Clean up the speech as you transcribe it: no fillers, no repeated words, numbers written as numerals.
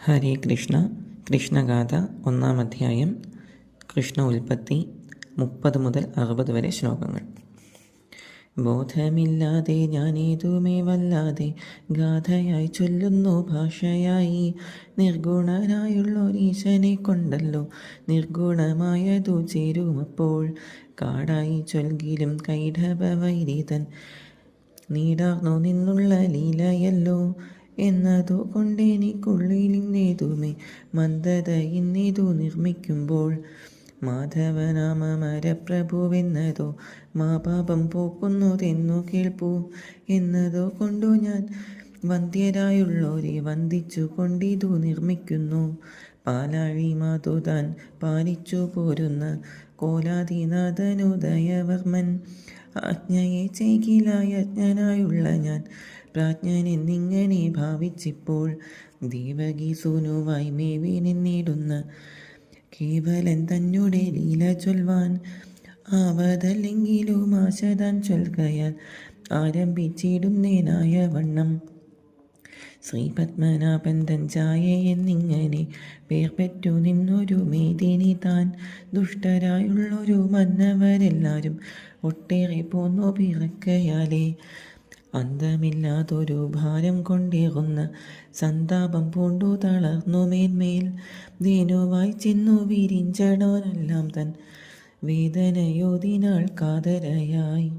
ഹരേ കൃഷ്ണ. കൃഷ്ണഗാഥ 1-ാം അധ്യായം. കൃഷ്ണ ഉൽപ്പത്തി 30 മുതൽ 60 വരെ ശ്ലോകങ്ങൾ. ബോധമില്ലാതെ ഞാനേതുമേ വല്ലാതെ ഗാഥയായി ചൊല്ലുന്നു ഭാഷയായി. നിർഗുണനായുള്ളൊരീശനെ കൊണ്ടല്ലോ നിർഗുണമായതു ചേരുമപ്പോൾ. കാടായി ചൊൽകിലും കൈഢവവൈരിതൻ നീടാർന്നു നിന്നുള്ള ലീലയല്ലോ എന്നതു കൊണ്ടെനിക്കുള്ളിലിന്നേതുമേ മന്ദത ഇന്നേതു നിർമ്മിക്കുമ്പോൾ. മാധവനാമമരപ്രഭുവെന്നതോ മാപാപം പോക്കുന്നതെന്നു കേൾപ്പൂ എന്നതോ കൊണ്ടു ഞാൻ വന്ധ്യരായുള്ളോരെ വന്ദിച്ചു കൊണ്ടിതു നിർമ്മിക്കുന്നു. പാലാഴി മാതു താൻ പാലിച്ചു പോരുന്ന കോലാദിനാഥനുദയവർമ്മൻ ആജ്ഞയെ ചെയ്കിലായജ്ഞനായുള്ള ഞാൻ പ്രാജ്ഞനെന്നിങ്ങനെ ഭാവിച്ചിപ്പോൾ. ദേവകി സൂനുവായി മേവി നിന്നിടുന്ന കേവലൻ തന്നുടെ ലീല ചൊൽവാൻ ആവതല്ലെങ്കിലും ആശതാൻ ചൊൽകയാൽ ആരംഭിച്ചിടുന്നേനായ വണ്ണം. ശ്രീപത്മനാഭൻ തൻ ചായ എന്നിങ്ങനെ പേർപെറ്റു നിന്നൊരു മേദിനി താൻ. ദുഷ്ടരായുള്ളൊരു മന്നവരെല്ലാരും ഒട്ടേറെ പോന്നു പിറക്കയാലേ അന്തമില്ലാതൊരു ഭാരം കൊണ്ടേറുന്ന സന്താപം പൂണ്ടു തളർന്നു മേന്മേൽ. ധേനുവായി ചെന്നു വിരിഞ്ചടോനെല്ലാം തൻ വേദനയോതിനാൾ കാതരയായി.